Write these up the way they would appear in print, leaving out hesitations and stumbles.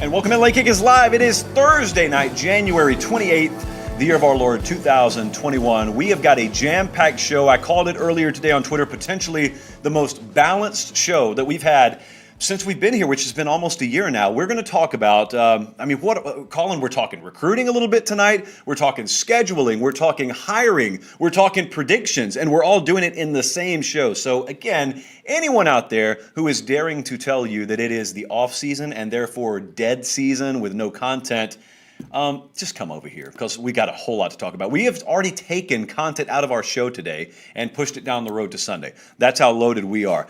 And welcome in. Late Kick is live. It is Thursday night, January 28th, the year of our Lord 2021. We have got a jam-packed show. I called it earlier today on Twitter, potentially the most balanced show that we've had since we've been here, which has been almost a year now. We're going to talk about, Colin, we're talking recruiting a little bit tonight. We're talking scheduling. We're talking hiring. We're talking predictions, and we're all doing it in the same show. So again, anyone out there who is daring to tell you that it is the off season and therefore dead season with no content, just come over here because we got a whole lot to talk about. We have already taken content out of our show today and pushed it down the road to Sunday. That's how loaded we are.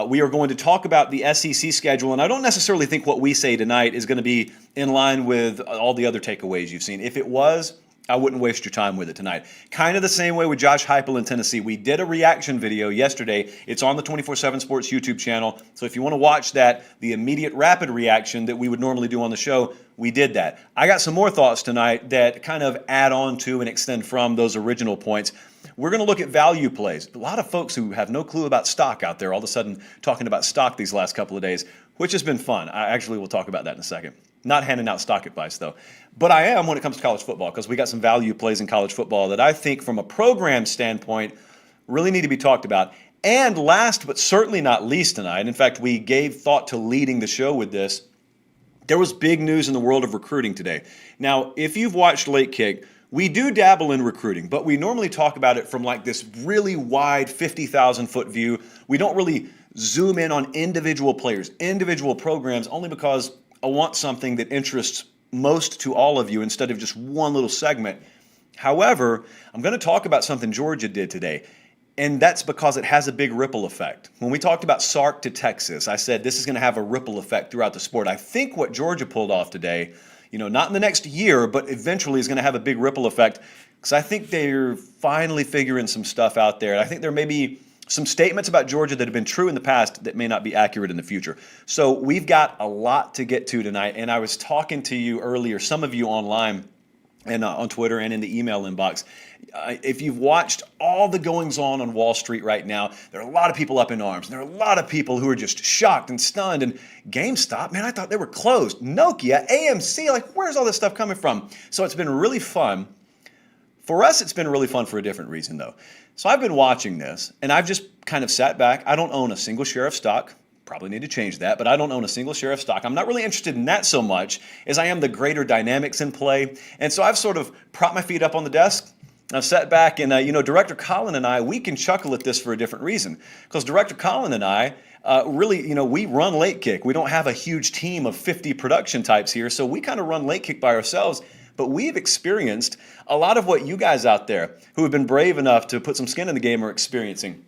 We are going to talk about the SEC schedule, and I don't necessarily think what we say tonight is going to be in line with all the other takeaways you've seen. If it was, I wouldn't waste your time with it tonight. Kind of the same way with Josh Heupel in Tennessee. We did a reaction video yesterday. It's on the 24/7 Sports YouTube channel. So if you want to watch that, the immediate rapid reaction that we would normally do on the show, we did that. I got some more thoughts tonight that kind of add on to and extend from those original points. We're going to look at value plays. A lot of folks who have no clue about stock out there all of a sudden talking about stock these last couple of days, which has been fun. I actually will talk about that in a second. Not handing out stock advice, though. But I am when it comes to college football, because we got some value plays in college football that I think from a program standpoint really need to be talked about. And last but certainly not least tonight, in fact, we gave thought to leading the show with this, there was big news in the world of recruiting today. Now, if you've watched Late Kick, we do dabble in recruiting, but we normally talk about it from like this really wide 50,000-foot view. We don't really zoom in on individual players, individual programs, only because I want something that interests most to all of you instead of just one little segment. However, I'm going to talk about something Georgia did today, and that's because it has a big ripple effect. When we talked about Sark to Texas, I said this is going to have a ripple effect throughout the sport. I think what Georgia pulled off today, not in the next year, but eventually is going to have a big ripple effect, because I think they're finally figuring some stuff out there. And I think there may be some statements about Georgia that have been true in the past that may not be accurate in the future. So we've got a lot to get to tonight. And I was talking to you earlier, some of you online and on Twitter and in the email inbox. If you've watched all the goings on Wall Street right now, there are a lot of people up in arms. And there are a lot of people who are just shocked and stunned. And GameStop, man, I thought they were closed. Nokia, AMC, like where's all this stuff coming from? So it's been really fun. For us, it's been really fun for a different reason, though. So I've been watching this, and I've just kind of sat back. I don't own a single share of stock. Probably need to change that, but I don't own a single share of stock. I'm not really interested in that so much as I am the greater dynamics in play. And so I've sort of propped my feet up on the desk. I've sat back, and Director Colin and I, we can chuckle at this for a different reason. Because Director Colin and I, we run Late Kick. We don't have a huge team of 50 production types here, so we kind of run Late Kick by ourselves. But we've experienced a lot of what you guys out there who have been brave enough to put some skin in the game are experiencing.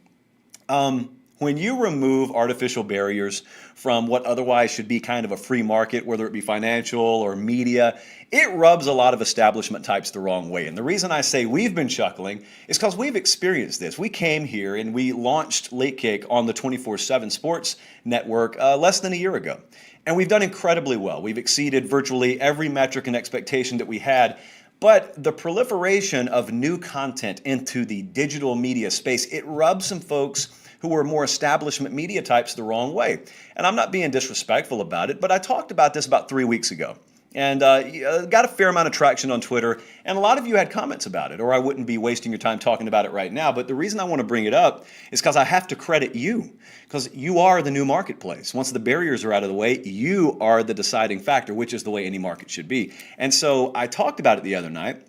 When you remove artificial barriers from what otherwise should be kind of a free market, whether it be financial or media, it rubs a lot of establishment types the wrong way. And the reason I say we've been chuckling is because we've experienced this. We came here and we launched Late Kick on the 24/7 Sports Network less than a year ago. And we've done incredibly well. We've exceeded virtually every metric and expectation that we had. But the proliferation of new content into the digital media space, it rubs some folks who are more establishment media types the wrong way. And I'm not being disrespectful about it, but I talked about this about 3 weeks ago. And got a fair amount of traction on Twitter, and a lot of you had comments about it, or I wouldn't be wasting your time talking about it right now. But the reason I want to bring it up is because I have to credit you, because you are the new marketplace. Once the barriers are out of the way, you are the deciding factor, which is the way any market should be. And so I talked about it the other night,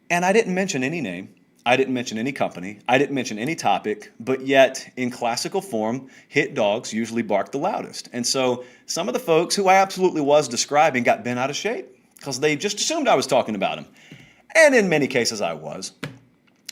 and I didn't mention any name. I didn't mention any company. I didn't mention any topic, but yet in classical form, hit dogs usually bark the loudest. And so some of the folks who I absolutely was describing got bent out of shape because they just assumed I was talking about them. And in many cases I was.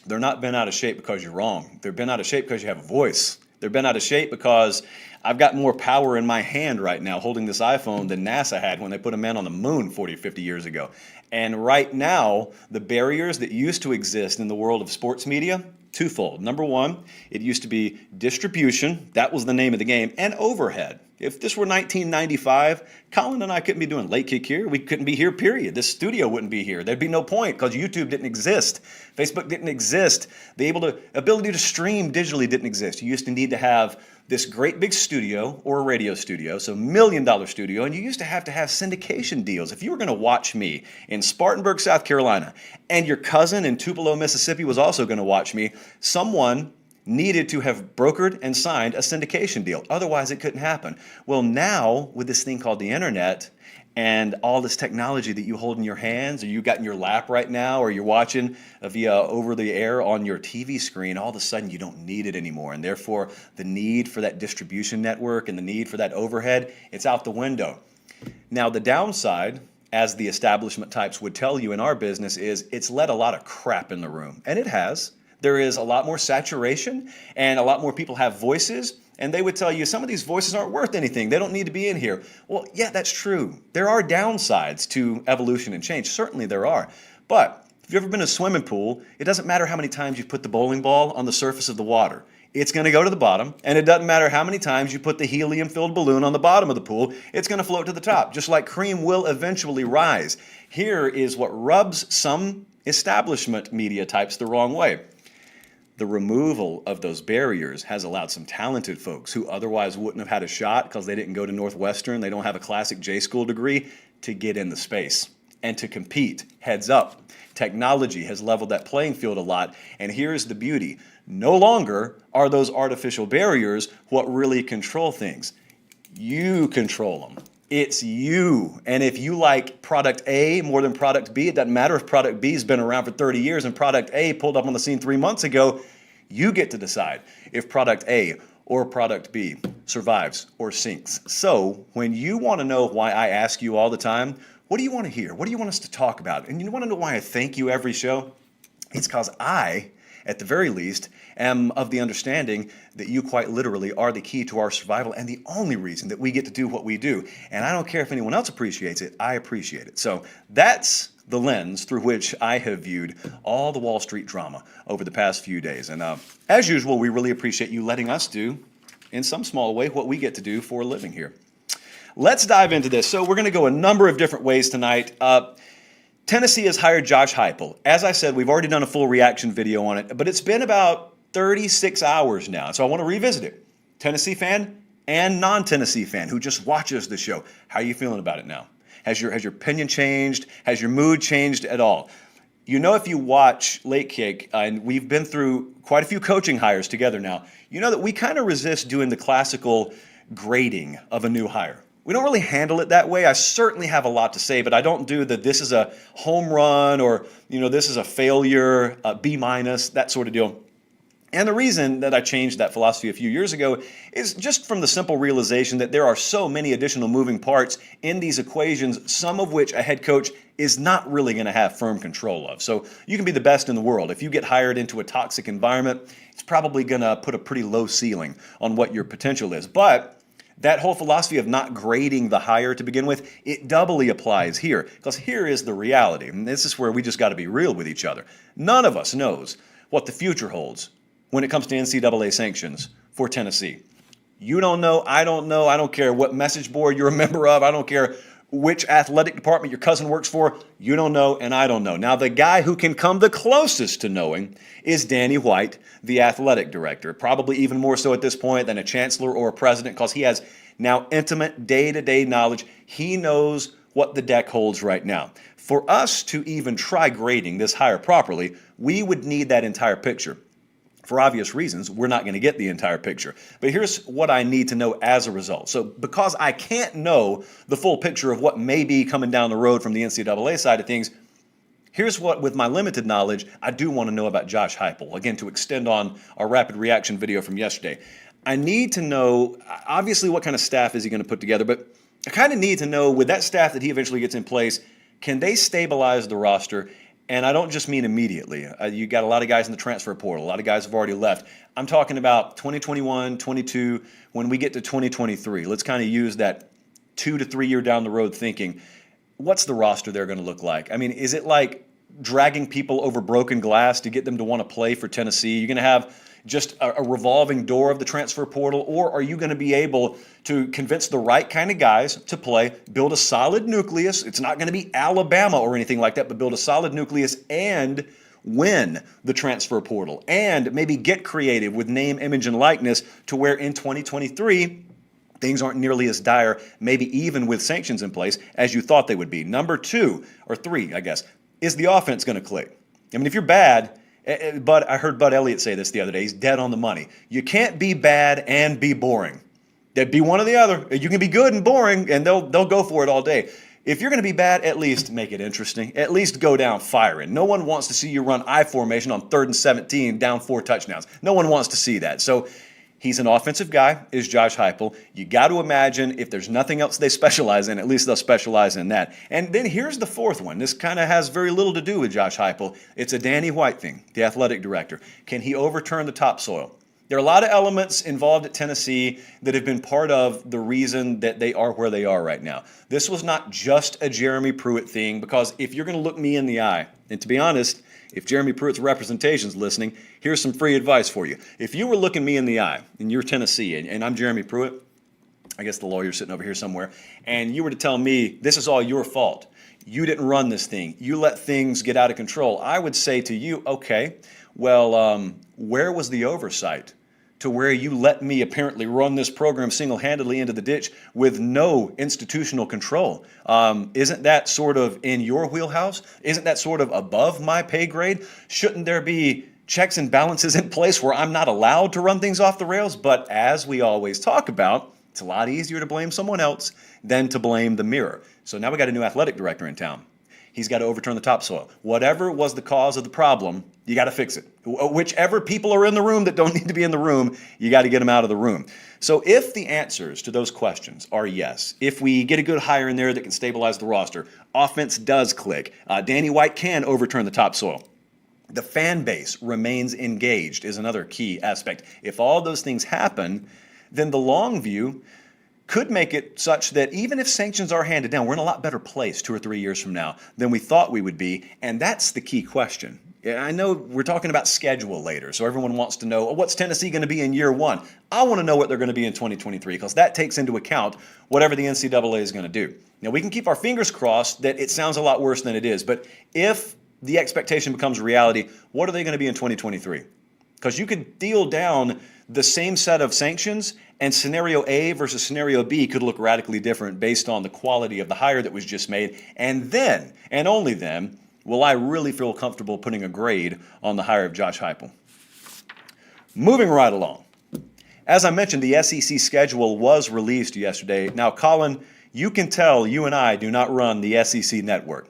They're not bent out of shape because you're wrong. They're bent out of shape because you have a voice. They're bent out of shape because I've got more power in my hand right now holding this iPhone than NASA had when they put a man on the moon 40 or 50 years ago. And right now, the barriers that used to exist in the world of sports media, twofold. Number one, it used to be distribution. That was the name of the game. And overhead. If this were 1995, Colin and I couldn't be doing Late Kick here. We couldn't be here, period. This studio wouldn't be here. There'd be no point because YouTube didn't exist. Facebook didn't exist. The ability to stream digitally didn't exist. You used to need to have this great big studio or a radio studio, so $1 million studio, and you used to have syndication deals. If you were going to watch me in Spartanburg, South Carolina, and your cousin in Tupelo, Mississippi was also going to watch me, someone needed to have brokered and signed a syndication deal. Otherwise, it couldn't happen. Well, now, with this thing called the internet, and all this technology that you hold in your hands, or you got in your lap right now, or you're watching via over the air on your TV screen, all of a sudden you don't need it anymore. And therefore, the need for that distribution network and the need for that overhead, it's out the window. Now, the downside, as the establishment types would tell you in our business, is it's let a lot of crap in the room. And it has. There is a lot more saturation, and a lot more people have voices. And they would tell you some of these voices aren't worth anything. They don't need to be in here. Well, yeah, that's true. There are downsides to evolution and change. Certainly there are. But if you've ever been in a swimming pool, it doesn't matter how many times you put the bowling ball on the surface of the water. It's going to go to the bottom. And it doesn't matter how many times you put the helium-filled balloon on the bottom of the pool. It's going to float to the top, just like cream will eventually rise. Here is what rubs some establishment media types the wrong way. The removal of those barriers has allowed some talented folks who otherwise wouldn't have had a shot because they didn't go to Northwestern, they don't have a classic J school degree, to get in the space and to compete heads up. Technology has leveled that playing field a lot, and here's the beauty. No longer are those artificial barriers what really control things. You control them. It's you. And if you like product A more than product B, it doesn't matter if product B has been around for 30 years and product A pulled up on the scene 3 months ago, you get to decide if product A or product B survives or sinks. So when you want to know why I ask you all the time, what do you want to hear? What do you want us to talk about? And you want to know why I thank you every show? It's because I, at the very least, am of the understanding that you quite literally are the key to our survival and the only reason that we get to do what we do. And I don't care if anyone else appreciates it, I appreciate it. So that's the lens through which I have viewed all the Wall Street drama over the past few days. And as usual, we really appreciate you letting us do, in some small way, what we get to do for a living here. Let's dive into this. So we're going to go a number of different ways tonight. Tennessee has hired Josh Heupel. As I said, we've already done a full reaction video on it, but it's been about 36 hours now, so I want to revisit it. Tennessee fan and non-Tennessee fan who just watches the show, how are you feeling about it now? Has your opinion changed? Has your mood changed at all? You know, if you watch Late Kick, and we've been through quite a few coaching hires together now, you know that we kind of resist doing the classical grading of a new hire. We don't really handle it that way. I certainly have a lot to say, but I don't do the this is a home run or, this is a failure, B-, that sort of deal. And the reason that I changed that philosophy a few years ago is just from the simple realization that there are so many additional moving parts in these equations, some of which a head coach is not really going to have firm control of. So you can be the best in the world. If you get hired into a toxic environment, it's probably going to put a pretty low ceiling on what your potential is. But that whole philosophy of not grading the hire to begin with, it doubly applies here. Because here is the reality. And this is where we just got to be real with each other. None of us knows what the future holds when it comes to NCAA sanctions for Tennessee. You don't know, I don't care what message board you're a member of, I don't care which athletic department your cousin works for, you don't know, and I don't know. Now, the guy who can come the closest to knowing is Danny White, the athletic director, probably even more so at this point than a chancellor or a president, because he has now intimate day-to-day knowledge. He knows what the deck holds right now. For us to even try grading this hire properly, we would need that entire picture. For obvious reasons, we're not going to get the entire picture. But here's what I need to know as a result. So because I can't know the full picture of what may be coming down the road from the NCAA side of things, here's what, with my limited knowledge, I do want to know about Josh Heupel. Again, to extend on our rapid reaction video from yesterday. I need to know, obviously, what kind of staff is he going to put together, but I kind of need to know, with that staff that he eventually gets in place, can they stabilize the roster? And I don't just mean immediately. You got a lot of guys in the transfer portal. A lot of guys have already left. I'm talking about 2021, 22, when we get to 2023. Let's kind of use that 2 to 3 year down the road thinking. What's the roster they're going to look like? I mean, is it like dragging people over broken glass to get them to want to play for Tennessee? You're going to have just a revolving door of the transfer portal, or are you going to be able to convince the right kind of guys to play, build a solid nucleus? It's not going to be Alabama or anything like that, but build a solid nucleus and win the transfer portal, and maybe get creative with name, image, and likeness to where in 2023, things aren't nearly as dire, maybe even with sanctions in place, as you thought they would be. Number 2, or 3, I guess, is the offense going to click? I mean, if you're bad, but I heard Bud Elliott say this the other day, he's dead on the money. You can't be bad and be boring. That'd be one or the other. You can be good and boring, and they'll go for it all day. If you're going to be bad, at least make it interesting. At least go down firing. No one wants to see you run I formation on 3rd and 17, down 4 touchdowns. No one wants to see that. So he's an offensive guy, is Josh Heupel. You got to imagine if there's nothing else they specialize in, at least they'll specialize in that. And then here's the 4th one. This kind of has very little to do with Josh Heupel. It's a Danny White thing, the athletic director. Can he overturn the topsoil? There are a lot of elements involved at Tennessee that have been part of the reason that they are where they are right now. This was not just a Jeremy Pruitt thing, because if you're going to look me in the eye, and to be honest, if Jeremy Pruitt's representation's listening, here's some free advice for you. If you were looking me in the eye, and you're Tennessee, and I'm Jeremy Pruitt, I guess the lawyer's sitting over here somewhere, and you were to tell me this is all your fault, you didn't run this thing, you let things get out of control, I would say to you, okay, well, where was the oversight to where you let me apparently run this program single-handedly into the ditch with no institutional control? Isn't that sort of in your wheelhouse? Isn't that sort of above my pay grade? Shouldn't there be checks and balances in place where I'm not allowed to run things off the rails? But as we always talk about, it's a lot easier to blame someone else than to blame the mirror. So now we got a new athletic director in town. He's got to overturn the topsoil. Whatever was the cause of the problem, you got to fix it. Whichever people are in the room that don't need to be in the room, you got to get them out of the room. So if the answers to those questions are yes, if we get a good hire in there that can stabilize the roster, offense does click, Danny White can overturn the topsoil, the fan base remains engaged is another key aspect. If all those things happen, then the long view could make it such that even if sanctions are handed down, we're in a lot better place 2 or 3 years from now than we thought we would be. And that's the key question. I know we're talking about schedule later, so everyone wants to know, what's Tennessee going to be in year 1? I want to know what they're going to be in 2023, because that takes into account whatever the NCAA is going to do. Now, we can keep our fingers crossed that it sounds a lot worse than it is, but if the expectation becomes reality, what are they going to be in 2023? Because you could deal down the same set of sanctions, and scenario A versus scenario B could look radically different based on the quality of the hire that was just made. And then, and only then, will I really feel comfortable putting a grade on the hire of Josh Heupel. Moving right along. As I mentioned, the SEC schedule was released yesterday. Now, Colin, you can tell you and I do not run the SEC network.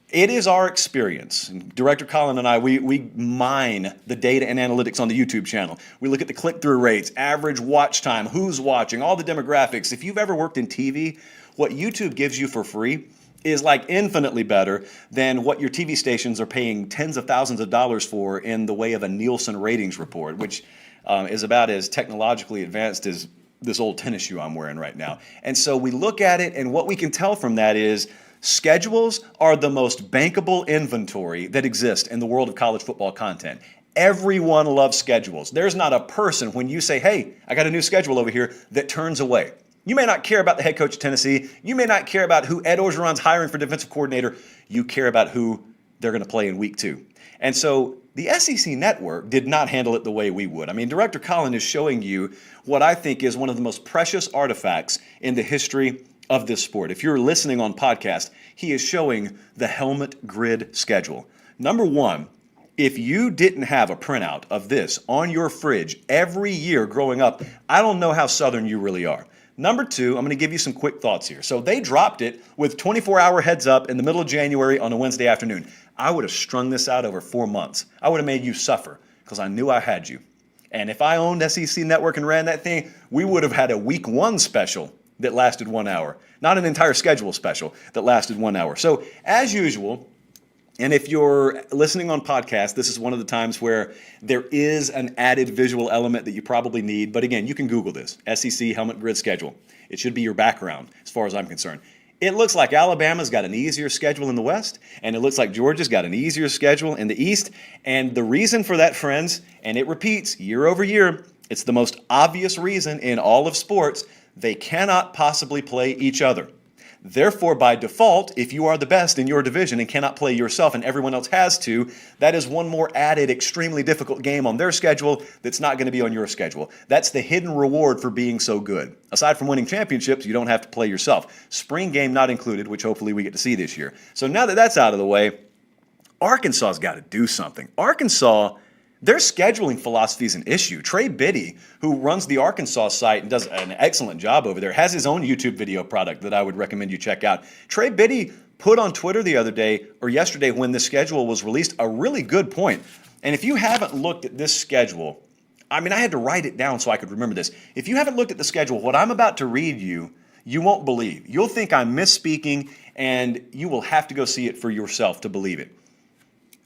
It is our experience, and Director Colin and I, we mine the data and analytics on the YouTube channel. We look at the click-through rates, average watch time, who's watching, all the demographics. If you've ever worked in TV, what YouTube gives you for free is like infinitely better than what your TV stations are paying tens of thousands of dollars for in the way of a Nielsen ratings report, which is about as technologically advanced as this old tennis shoe I'm wearing right now. And so we look at it, and what we can tell from that is schedules are the most bankable inventory that exists in the world of college football content. Everyone loves schedules. There's not a person when you say, hey, I got a new schedule over here, that turns away. You may not care about the head coach of Tennessee. You may not care about who Ed Orgeron's hiring for defensive coordinator. You care about who they're going to play in week 2. And so the SEC network did not handle it the way we would. I mean, Director Colin is showing you what I think is one of the most precious artifacts in the history of this sport. If you're listening on podcast, he is showing the helmet grid schedule. Number one, if you didn't have a printout of this on your fridge every year growing up, I don't know how Southern you really are. Number two, I'm going to give you some quick thoughts here. So they dropped it with 24-hour heads up in the middle of January on a Wednesday afternoon. I would have strung this out over 4 months. I would have made you suffer because I knew I had you. And if I owned SEC Network and ran that thing, we would have had a week 1 special that lasted 1 hour, not an entire schedule special that lasted 1 hour. So as usual, and if you're listening on podcast, this is one of the times where there is an added visual element that you probably need. But again, you can Google this, SEC helmet grid schedule. It should be your background as far as I'm concerned. It looks like Alabama's got an easier schedule in the West, and it looks like Georgia's got an easier schedule in the East. And the reason for that, friends, and it repeats year over year, it's the most obvious reason in all of sports, they cannot possibly play each other. Therefore, by default, if you are the best in your division and cannot play yourself and everyone else has to, that is one more added, extremely difficult game on their schedule that's not going to be on your schedule. That's the hidden reward for being so good. Aside from winning championships, you don't have to play yourself. Spring game not included, which hopefully we get to see this year. So now that that's out of the way, Arkansas's got to do something. Arkansas, their scheduling philosophy is an issue. Trey Biddy, who runs the Arkansas site and does an excellent job over there, has his own YouTube video product that I would recommend you check out. Trey Biddy put on Twitter the other day, or yesterday when the schedule was released, a really good point. And if you haven't looked at this schedule, I mean, I had to write it down so I could remember this. If you haven't looked at the schedule, what I'm about to read you, you won't believe. You'll think I'm misspeaking, and you will have to go see it for yourself to believe it.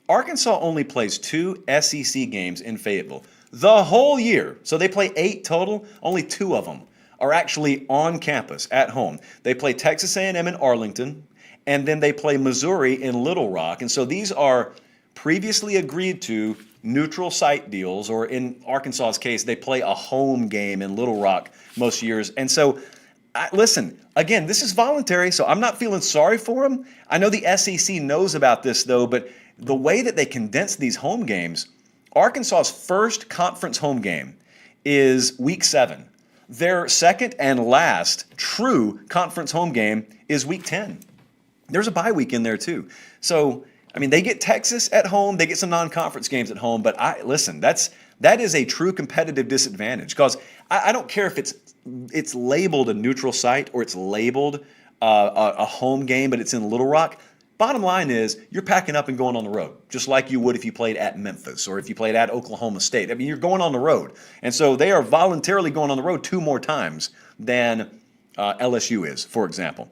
Arkansas only plays 2 SEC games in Fayetteville the whole year. So they play 8 total. Only 2 of them are actually on campus at home. They play Texas A&M in Arlington, and then they play Missouri in Little Rock. And so these are previously agreed to neutral site deals, or in Arkansas's case, they play a home game in Little Rock most years. And so, listen, again, this is voluntary, so I'm not feeling sorry for them. I know the SEC knows about this, though, but the way that they condense these home games, Arkansas's first conference home game is week 7. Their second and last true conference home game is week 10. There's a bye week in there too. So, I mean, they get Texas at home, they get some non-conference games at home, but listen, that is a true competitive disadvantage, because I don't care if it's labeled a neutral site or it's labeled a home game, but it's in Little Rock. Bottom line is, you're packing up and going on the road, just like you would if you played at Memphis or if you played at Oklahoma State. I mean, you're going on the road. And so they are voluntarily going on the road 2 more times than LSU is, for example.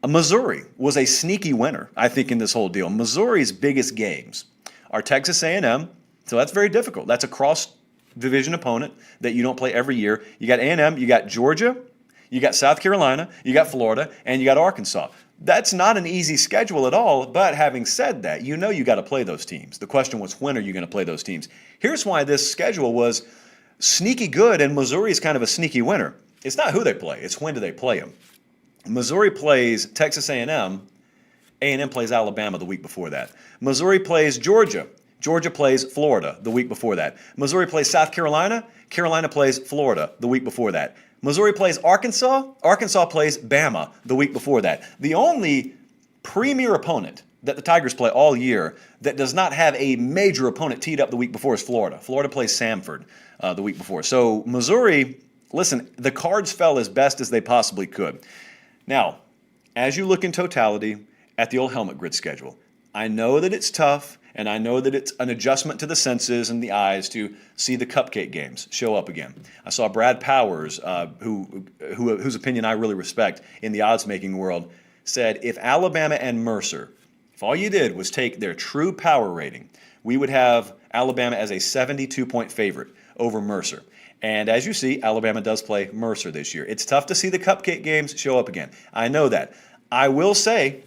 Missouri was a sneaky winner, I think, in this whole deal. Missouri's biggest games are Texas A&M, so that's very difficult. That's a cross-division opponent that you don't play every year. You got A&M, you got Georgia, you got South Carolina, you got Florida, and you got Arkansas. That's not an easy schedule at all, but having said that, you know you got to play those teams. The question was, when are you going to play those teams? Here's why this schedule was sneaky good, and Missouri is kind of a sneaky winner. It's not who they play, it's when do they play them. Missouri plays Texas A&M plays Alabama the week before that. Missouri plays Georgia. Georgia plays Florida the week before that. Missouri plays South Carolina. Carolina plays Florida the week before that. Missouri plays Arkansas. Arkansas plays Bama the week before that. The only premier opponent that the Tigers play all year that does not have a major opponent teed up the week before is Florida. Florida plays Samford the week before. So Missouri, listen, the cards fell as best as they possibly could. Now, as you look in totality at the old helmet grid schedule, I know that it's tough, and I know that it's an adjustment to the senses and the eyes to see the cupcake games show up again. I saw Brad Powers, whose opinion I really respect in the odds-making world, said if Alabama and Mercer, if all you did was take their true power rating, we would have Alabama as a 72-point favorite over Mercer. And as you see, Alabama does play Mercer this year. It's tough to see the cupcake games show up again. I know that. I will say,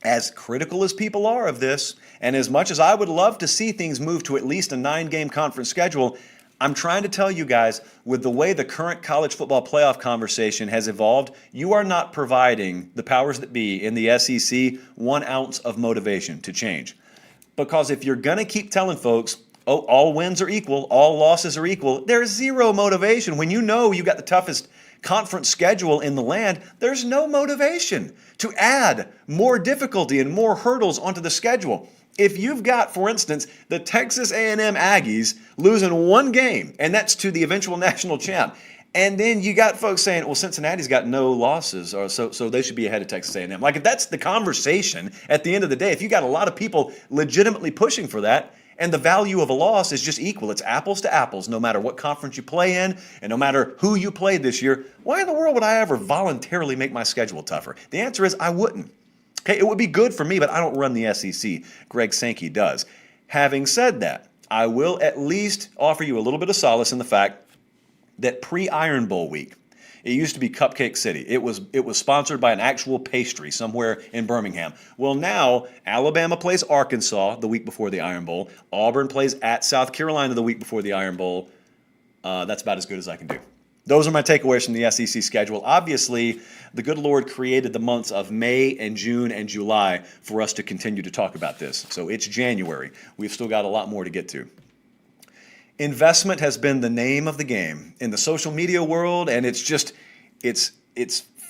as critical as people are of this, and as much as I would love to see things move to at least a 9-game conference schedule, I'm trying to tell you guys, with the way the current college football playoff conversation has evolved, you are not providing the powers that be in the SEC 1 ounce of motivation to change. Because if you're going to keep telling folks, oh, all wins are equal, all losses are equal, there's zero motivation. When you know you got the toughest conference schedule in the land, there's no motivation to add more difficulty and more hurdles onto the schedule. If you've got, for instance, the Texas A&M Aggies losing 1 game, and that's to the eventual national champ, and then you got folks saying, well, Cincinnati's got no losses, or so they should be ahead of Texas A&M. Like, if that's the conversation at the end of the day, if you got a lot of people legitimately pushing for that, and the value of a loss is just equal, it's apples to apples, no matter what conference you play in, and no matter who you played this year, why in the world would I ever voluntarily make my schedule tougher? The answer is I wouldn't. Okay, it would be good for me, but I don't run the SEC. Greg Sankey does. Having said that, I will at least offer you a little bit of solace in the fact that pre-Iron Bowl week, it used to be Cupcake City. It was sponsored by an actual pastry somewhere in Birmingham. Well, now Alabama plays Arkansas the week before the Iron Bowl. Auburn plays at South Carolina the week before the Iron Bowl. That's about as good as I can do. those are my takeaways from the SEC schedule. Obviously, the good Lord created the months of May and June and July for us to continue to talk about this. So it's January. We've still got a lot more to get to. Investment has been the name of the game in the social media world, and it's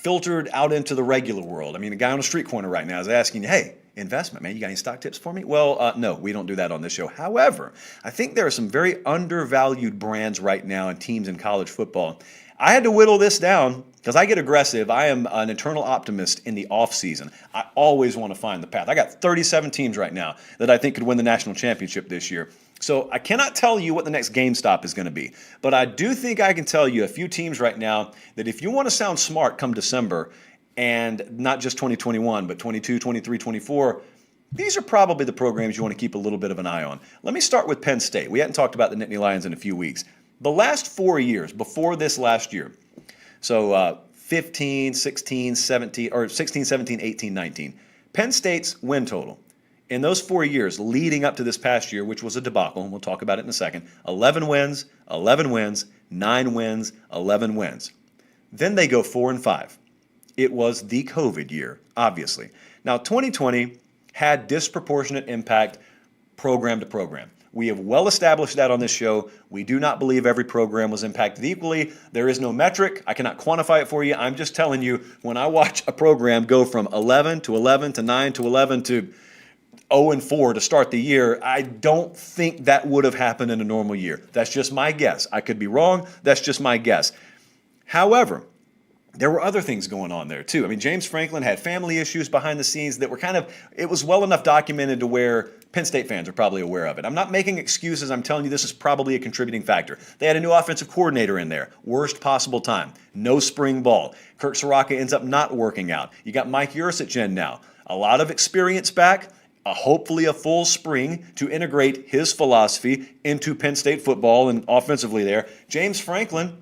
filtered out into the regular world. I mean, a guy on the street corner right now is asking you, hey, investment, man, you got any stock tips for me? Well, no, we don't do that on this show. However, I think there are some very undervalued brands right now and teams in college football. I had to whittle this down because I get aggressive. I am an eternal optimist in the offseason. I always want to find the path. I got 37 teams right now that I think could win the national championship this year. So I cannot tell you what the next GameStop is going to be, but I do think I can tell you a few teams right now that if you want to sound smart come December, and not just 2021, but 22, 23, 24, these are probably the programs you want to keep a little bit of an eye on. Let me start with Penn State. We hadn't talked about the Nittany Lions in a few weeks. The last 4 years before this last year, so 15, 16, 17, or 16, 17, 18, 19, Penn State's win total in those 4 years leading up to this past year, which was a debacle, and we'll talk about it in a second, 11 wins, 11 wins, 9 wins, 11 wins. Then they go 4-5. It was the COVID year, obviously. Now, 2020 had disproportionate impact program to program. We have well established that on this show. We do not believe every program was impacted equally. There is no metric. I cannot quantify it for you. I'm just telling you, when I watch a program go from 11 to 11 to 9 to 11 to 0-4 to start the year, I don't think that would have happened in a normal year. That's just my guess. I could be wrong. That's just my guess. However, there were other things going on there too. I mean, James Franklin had family issues behind the scenes that were it was well enough documented to where Penn State fans are probably aware of it. I'm not making excuses. I'm telling you this is probably a contributing factor. They had a new offensive coordinator in there. Worst possible time. No spring ball. Kirk Soraka ends up not working out. You got Mike Yurcich in now. A lot of experience back. Hopefully a full spring to integrate his philosophy into Penn State football and offensively there. James Franklin,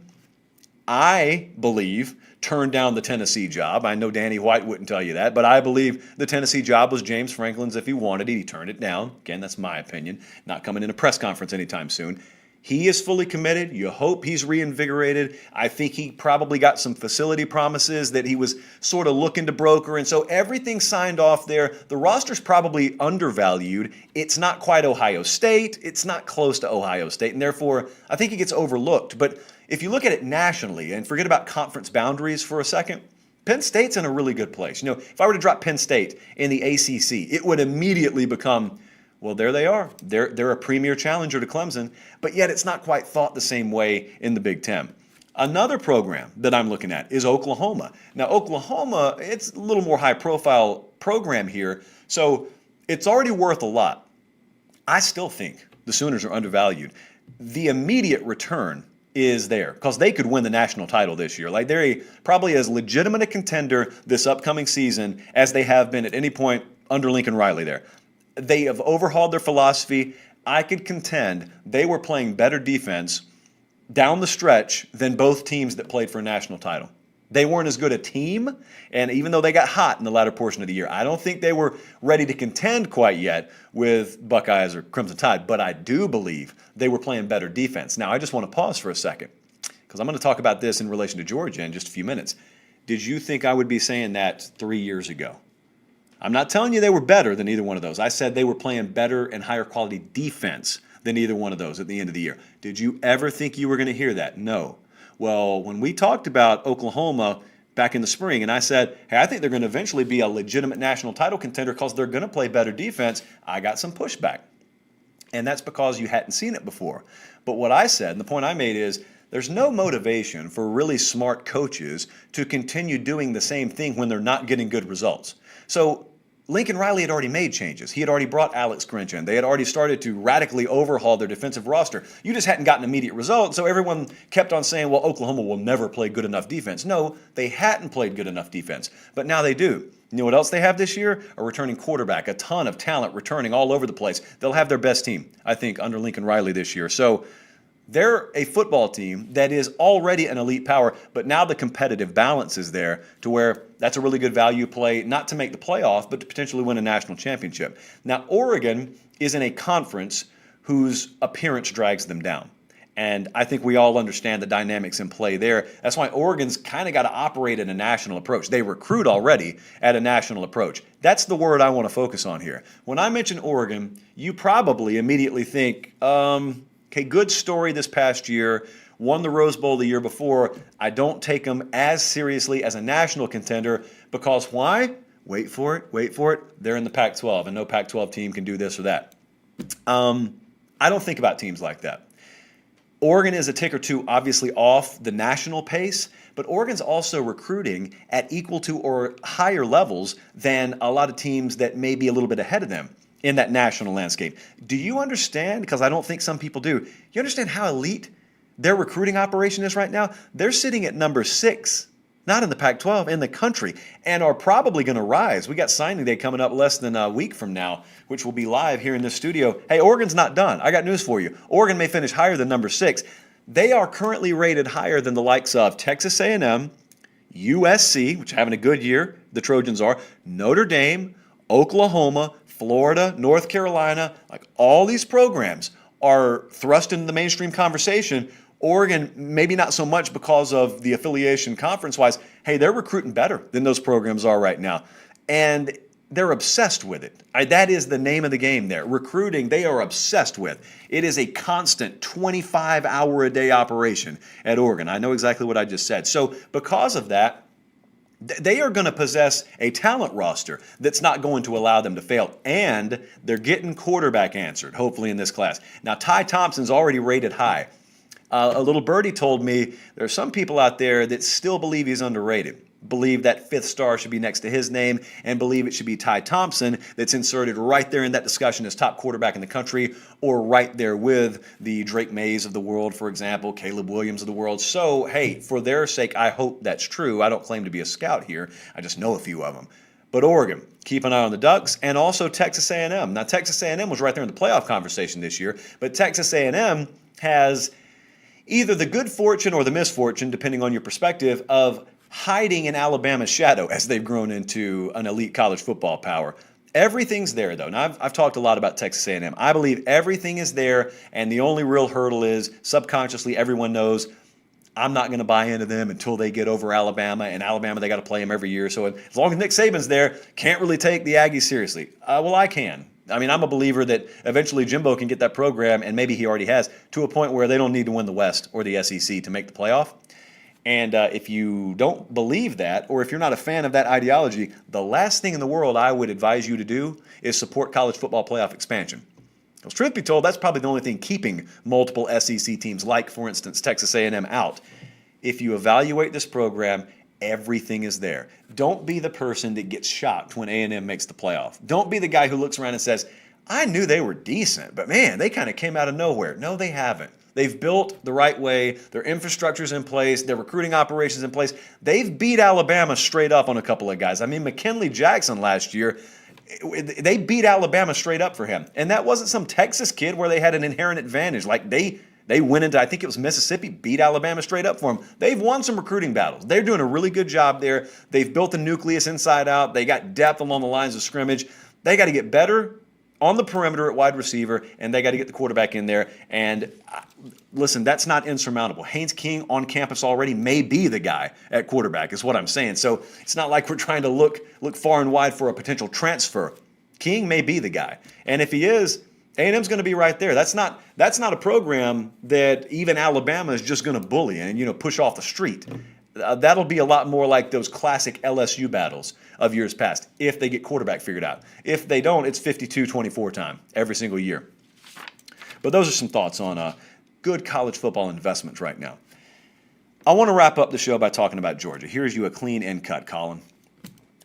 I believe, turned down the Tennessee job. I know Danny White wouldn't tell you that, but I believe the Tennessee job was James Franklin's if he wanted it. He turned it down. Again, that's my opinion. Not coming in a press conference anytime soon. He is fully committed. You hope he's reinvigorated. I think he probably got some facility promises that he was sort of looking to broker, and so everything signed off there. The roster's probably undervalued. It's not quite Ohio State. It's not close to Ohio State, and therefore I think he gets overlooked. But if you look at it nationally and forget about conference boundaries for a second, Penn State's in a really good place. You know, if I were to drop Penn State in the ACC, it would immediately become, well, there they are. They're a premier challenger to Clemson, but yet it's not quite thought the same way in the Big Ten. Another program that I'm looking at is Oklahoma. Now, Oklahoma, it's a little more high-profile program here, so it's already worth a lot. I still think the Sooners are undervalued. The immediate return is there because they could win the national title this year. Like they're probably as legitimate a contender this upcoming season as they have been at any point under Lincoln Riley there. They have overhauled their philosophy. I could contend they were playing better defense down the stretch than both teams that played for a national title. They weren't as good a team, and even though they got hot in the latter portion of the year, I don't think they were ready to contend quite yet with Buckeyes or Crimson Tide, but I do believe they were playing better defense. Now, I just want to pause for a second, because I'm going to talk about this in relation to Georgia in just a few minutes. Did you think I would be saying that 3 years ago? I'm not telling you they were better than either one of those. I said they were playing better and higher quality defense than either one of those at the end of the year. Did you ever think you were going to hear that? No. Well, when we talked about Oklahoma back in the spring, and I said, hey, I think they're going to eventually be a legitimate national title contender because they're going to play better defense, I got some pushback. And that's because you hadn't seen it before. But what I said, and the point I made is, there's no motivation for really smart coaches to continue doing the same thing when they're not getting good results. So Lincoln Riley had already made changes. He had already brought Alex Grinch in. They had already started to radically overhaul their defensive roster. You just hadn't gotten immediate results, so everyone kept on saying, well, Oklahoma will never play good enough defense. No, they hadn't played good enough defense, but now they do. You know what else they have this year? A returning quarterback, a ton of talent returning all over the place. They'll have their best team, I think, under Lincoln Riley this year. So they're a football team that is already an elite power, but now the competitive balance is there to where that's a really good value play, not to make the playoff, but to potentially win a national championship. Now, Oregon is in a conference whose appearance drags them down. And I think we all understand the dynamics in play there. That's why Oregon's kind of got to operate at a national approach. They recruit already at a national approach. That's the word I want to focus on here. When I mention Oregon, you probably immediately think, okay, good story this past year, won the Rose Bowl the year before. I don't take them as seriously as a national contender because why? Wait for it. They're in the Pac-12, and no Pac-12 team can do this or that. I don't think about teams like that. Oregon is a tick or two obviously off the national pace, but Oregon's also recruiting at equal to or higher levels than a lot of teams that may be a little bit ahead of them in that national landscape. Do you understand? Because I don't think some people do. You understand how elite their recruiting operation is right now? They're sitting at number 6, not in the Pac-12, in the country, and are probably going to rise. We got signing day coming up less than a week from now, which will be live here in this studio. Hey, Oregon's not done. I got news for you. Oregon may finish higher than number 6. They are currently rated higher than the likes of Texas A&M, USC, which are having a good year, the Trojans are, Notre Dame, Oklahoma, Florida, North Carolina. Like all these programs are thrust into the mainstream conversation. Oregon, maybe not so much because of the affiliation conference-wise. Hey, they're recruiting better than those programs are right now. And they're obsessed with it. That is the name of the game there. Recruiting, they are obsessed with. It is a constant 25-hour-a-day operation at Oregon. I know exactly what I just said. So because of that, they are going to possess a talent roster that's not going to allow them to fail. And they're getting quarterback answered, hopefully, in this class. Now, Ty Thompson's already rated high. A little birdie told me there are some people out there that still believe he's underrated, believe that 5th star should be next to his name, and believe it should be Ty Thompson that's inserted right there in that discussion as top quarterback in the country, or right there with the Drake Mays of the world, for example, Caleb Williams of the world. So, hey, for their sake, I hope that's true. I don't claim to be a scout here. I just know a few of them. But Oregon, keep an eye on the Ducks, and also Texas A&M. Now, Texas A&M was right there in the playoff conversation this year, but Texas A&M has either the good fortune or the misfortune, depending on your perspective, of hiding in Alabama's shadow as they've grown into an elite college football power. Everything's there, though. Now, I've talked a lot about Texas A&M. I believe everything is there, and the only real hurdle is subconsciously everyone knows I'm not going to buy into them until they get over Alabama, and Alabama, they got to play them every year. So as long as Nick Saban's there, can't really take the Aggies seriously. Well, I can. I mean, I'm a believer that eventually Jimbo can get that program, and maybe he already has, to a point where they don't need to win the West or the SEC to make the playoff. And if you don't believe that, or if you're not a fan of that ideology, the last thing in the world I would advise you to do is support college football playoff expansion. Because truth be told, that's probably the only thing keeping multiple SEC teams, like, for instance, Texas A&M out. If you evaluate this program, everything is there. Don't be the person that gets shocked when A&M makes the playoff. Don't be the guy who looks around and says, I knew they were decent, but man, they kind of came out of nowhere. No, they haven't. They've built the right way. Their infrastructure's in place. Their recruiting operations in place. They've beat Alabama straight up on a couple of guys. I mean, McKinley Jackson last year, they beat Alabama straight up for him. And that wasn't some Texas kid where they had an inherent advantage. Like they went into, I think it was Mississippi, beat Alabama straight up for them. They've won some recruiting battles. They're doing a really good job there. They've built a nucleus inside out. They got depth along the lines of scrimmage. They got to get better on the perimeter at wide receiver, and they got to get the quarterback in there. And listen, that's not insurmountable. Haynes King on campus already may be the guy at quarterback, is what I'm saying. So it's not like we're trying to look far and wide for a potential transfer. King may be the guy. And if he is, A&M's going to be right there. That's not a program that even Alabama is just going to bully and push off the street. That'll be a lot more like those classic LSU battles of years past if they get quarterback figured out. If they don't, it's 52-24 time every single year. But those are some thoughts on good college football investments right now. I want to wrap up the show by talking about Georgia. Here's you a clean end cut, Colin.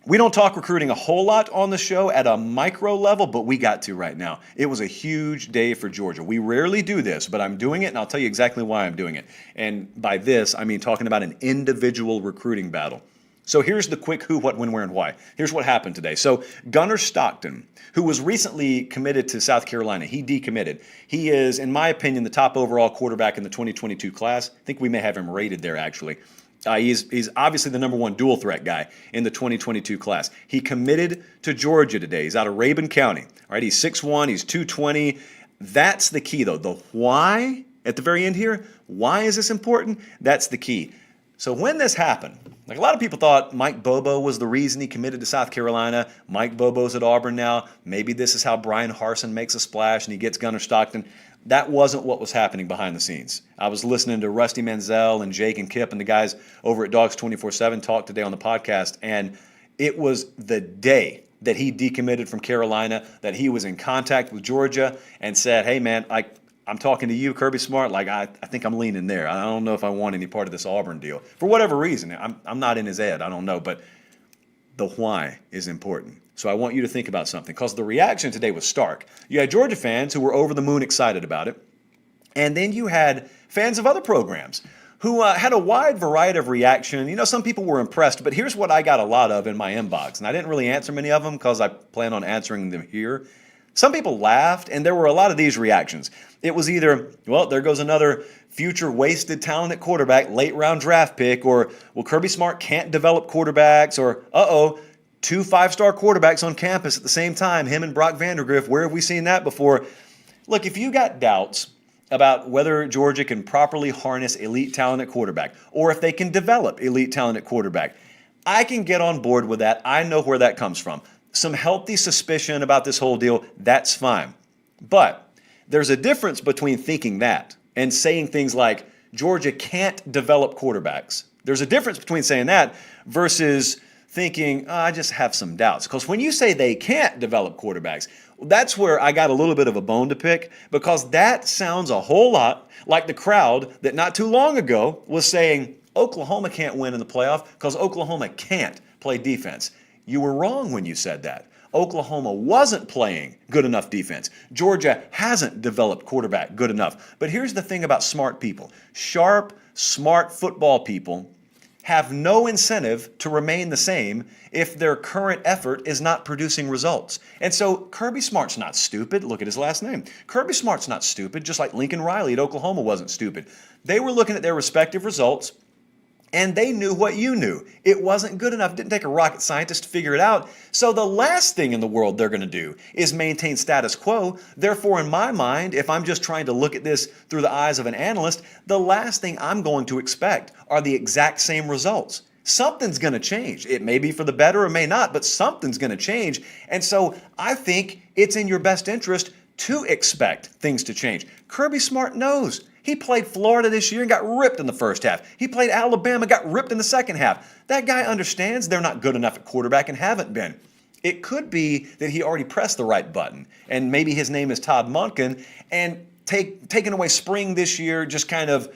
We don't talk recruiting a whole lot on the show at a micro level, but we got to right now. It was a huge day for Georgia. We rarely do this, but I'm doing it, and I'll tell you exactly why I'm doing it. And by this, I mean talking about an individual recruiting battle. So here's the quick who, what, when, where, and why. Here's what happened today. So Gunnar Stockton, who was recently committed to South Carolina, he decommitted. He is, in my opinion, the top overall quarterback in the 2022 class. I think we may have him rated there, actually. He's obviously the number one dual threat guy in the 2022 class. He committed to Georgia today. He's out of Rabun County. All right, he's 6'1", he's 220. That's the key, though. The why at the very end here. Why is this important? That's the key. So when this happened, like a lot of people thought Mike Bobo was the reason he committed to South Carolina. Mike Bobo's at Auburn now. Maybe this is how Brian Harsin makes a splash and he gets Gunnar Stockton. That wasn't what was happening behind the scenes. I was listening to Rusty Manziel and Jake and Kip and the guys over at Dogs 24/7 talk today on the podcast, and it was the day that he decommitted from Carolina, that he was in contact with Georgia and said, hey, man, I'm talking to you, Kirby Smart. Like, I think I'm leaning there. I don't know if I want any part of this Auburn deal. For whatever reason, I'm not in his head. I don't know. But the why is important. So I want you to think about something, because the reaction today was stark. You had Georgia fans who were over the moon excited about it. And then you had fans of other programs who had a wide variety of reaction. You know, some people were impressed, but here's what I got a lot of in my inbox. And I didn't really answer many of them because I plan on answering them here. Some people laughed, and there were a lot of these reactions. It was either, well, there goes another future wasted talented quarterback, late round draft pick, or, well, Kirby Smart can't develop quarterbacks, or, two 5-star quarterbacks on campus at the same time, him and Brock Vandagriff. Where have we seen that before? Look, if you got doubts about whether Georgia can properly harness elite talent at quarterback, or if they can develop elite talent at quarterback, I can get on board with that. I know where that comes from. Some healthy suspicion about this whole deal, that's fine. But there's a difference between thinking that and saying things like Georgia can't develop quarterbacks. There's a difference between saying that versus thinking, I just have some doubts. Because when you say they can't develop quarterbacks, that's where I got a little bit of a bone to pick, because that sounds a whole lot like the crowd that not too long ago was saying Oklahoma can't win in the playoff because Oklahoma can't play defense. You were wrong when you said that. Oklahoma wasn't playing good enough defense. Georgia hasn't developed quarterback good enough. But here's the thing about smart people. Sharp, smart football people have no incentive to remain the same if their current effort is not producing results. And so Kirby Smart's not stupid. Look at his last name. Kirby Smart's not stupid, just like Lincoln Riley at Oklahoma wasn't stupid. They were looking at their respective results, and they knew what you knew. It wasn't good enough. It didn't take a rocket scientist to figure it out. So the last thing in the world they're going to do is maintain status quo. Therefore, in my mind, if I'm just trying to look at this through the eyes of an analyst, the last thing I'm going to expect are the exact same results. Something's going to change. It may be for the better or may not, but something's going to change. And so I think it's in your best interest to expect things to change. Kirby Smart knows. He played Florida this year and got ripped in the first half. He played Alabama, got ripped in the second half. That guy understands they're not good enough at quarterback and haven't been. It could be that he already pressed the right button, and maybe his name is Todd Monken, and taking away spring this year just kind of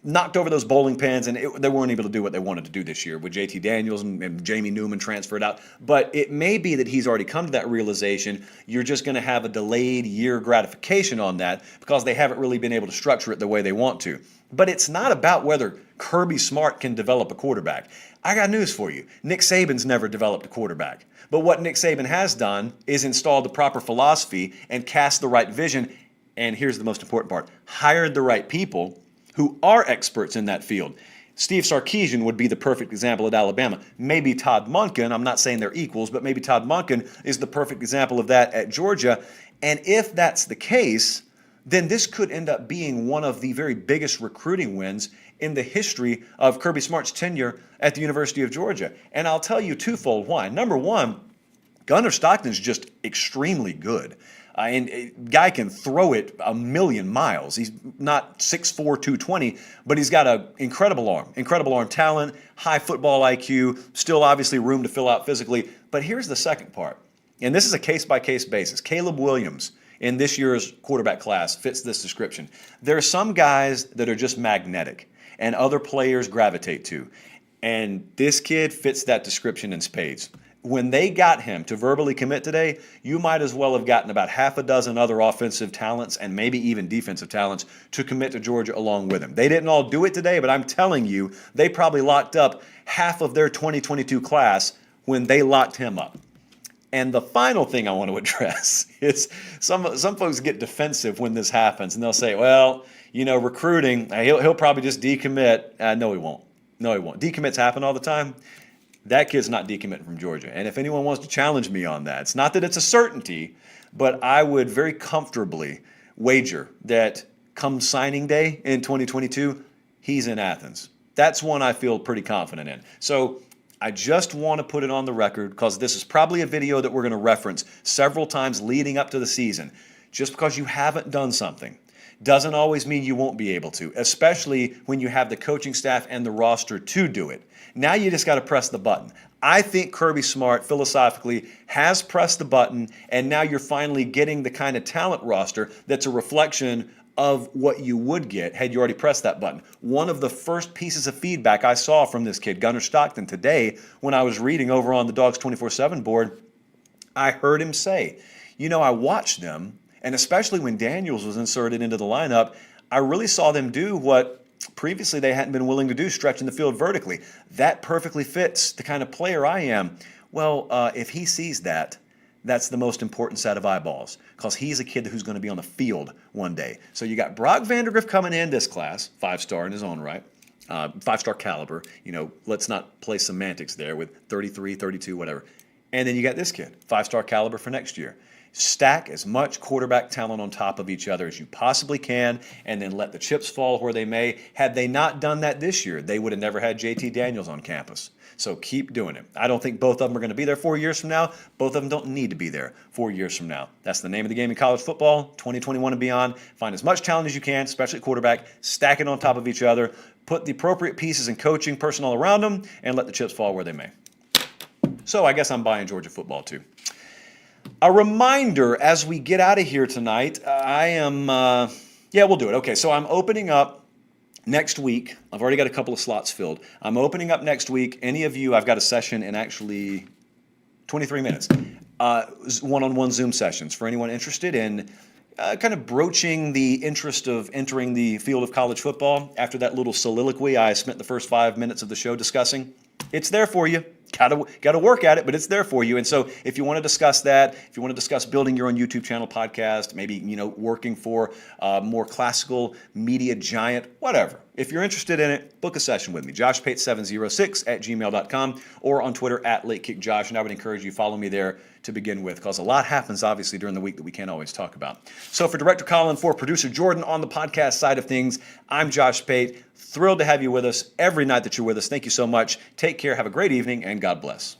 knocked over those bowling pins, and they weren't able to do what they wanted to do this year with JT Daniels and Jamie Newman transferred out. But it may be that he's already come to that realization. You're just going to have a delayed year gratification on that because they haven't really been able to structure it the way they want to. But it's not about whether Kirby Smart can develop a quarterback. I got news for you. Nick Saban's never developed a quarterback. But what Nick Saban has done is installed the proper philosophy and cast the right vision. And here's the most important part: hired the right people who are experts in that field. Steve Sarkisian would be the perfect example at Alabama. Maybe Todd Monken, I'm not saying they're equals, but maybe Todd Monken is the perfect example of that at Georgia. And if that's the case, then this could end up being one of the very biggest recruiting wins in the history of Kirby Smart's tenure at the University of Georgia. And I'll tell you twofold why. Number one, Gunnar Stockton's just extremely good. And a guy can throw it a million miles. He's not 6'4", 220, but he's got an incredible arm talent, high football IQ, still obviously room to fill out physically. But here's the second part, and this is a case-by-case basis. Caleb Williams in this year's quarterback class fits this description. There are some guys that are just magnetic and other players gravitate to, and this kid fits that description in spades. When they got him to verbally commit today, you might as well have gotten about half a dozen other offensive talents and maybe even defensive talents to commit to Georgia along with him. They didn't all do it today, but I'm telling you, they probably locked up half of their 2022 class when they locked him up. And the final thing I want to address is some folks get defensive when this happens, and they'll say, well, you know, recruiting, he'll probably just decommit. No, he won't. No, he won't. Decommits happen all the time. That kid's not decommitting from Georgia. And if anyone wants to challenge me on that, it's not that it's a certainty, but I would very comfortably wager that come signing day in 2022, he's in Athens. That's one I feel pretty confident in. So I just want to put it on the record because this is probably a video that we're going to reference several times leading up to the season. Just because you haven't done something doesn't always mean you won't be able to, especially when you have the coaching staff and the roster to do it. Now you just got to press the button. I think Kirby Smart, philosophically, has pressed the button, and now you're finally getting the kind of talent roster that's a reflection of what you would get had you already pressed that button. One of the first pieces of feedback I saw from this kid, Gunnar Stockton, today when I was reading over on the Dogs 24/7 board, I heard him say, I watched them, and especially when Daniels was inserted into the lineup, I really saw them do what previously they hadn't been willing to do, stretching the field vertically. That perfectly fits the kind of player I am. Well, if he sees that, that's the most important set of eyeballs because he's a kid who's going to be on the field one day. So you got Brock Vandergriff coming in this class, 5-star in his own right, 5-star caliber. Let's not play semantics there with 33, 32, whatever. And then you got this kid, 5-star caliber for next year. Stack as much quarterback talent on top of each other as you possibly can, and then let the chips fall where they may. Had they not done that this year, they would have never had JT Daniels on campus. So keep doing it. I don't think both of them are going to be there 4 years from now. Both of them don't need to be there 4 years from now. That's the name of the game in college football, 2021 and beyond. Find as much talent as you can, especially at quarterback, stack it on top of each other, put the appropriate pieces in coaching personnel around them, and let the chips fall where they may. So I guess I'm buying Georgia football too. A reminder as we get out of here tonight, we'll do it. Okay, so I'm opening up next week. I've already got a couple of slots filled. I'm opening up next week. Any of you, I've got a session in actually 23 minutes, one-on-one Zoom sessions for anyone interested in kind of broaching the interest of entering the field of college football. After that little soliloquy I spent the first 5 minutes of the show discussing, it's there for you. Got to work at it, but it's there for you. And so if you want to discuss that, if you want to discuss building your own YouTube channel, podcast, maybe, working for a more classical media giant, whatever. If you're interested in it, book a session with me, joshpate706@gmail.com or on Twitter @LateKickJosh. And I would encourage you to follow me there to begin with because a lot happens, obviously, during the week that we can't always talk about. So for Director Colin, for Producer Jordan on the podcast side of things, I'm Josh Pate. Thrilled to have you with us every night that you're with us. Thank you so much. Take care. Have a great evening, and God bless.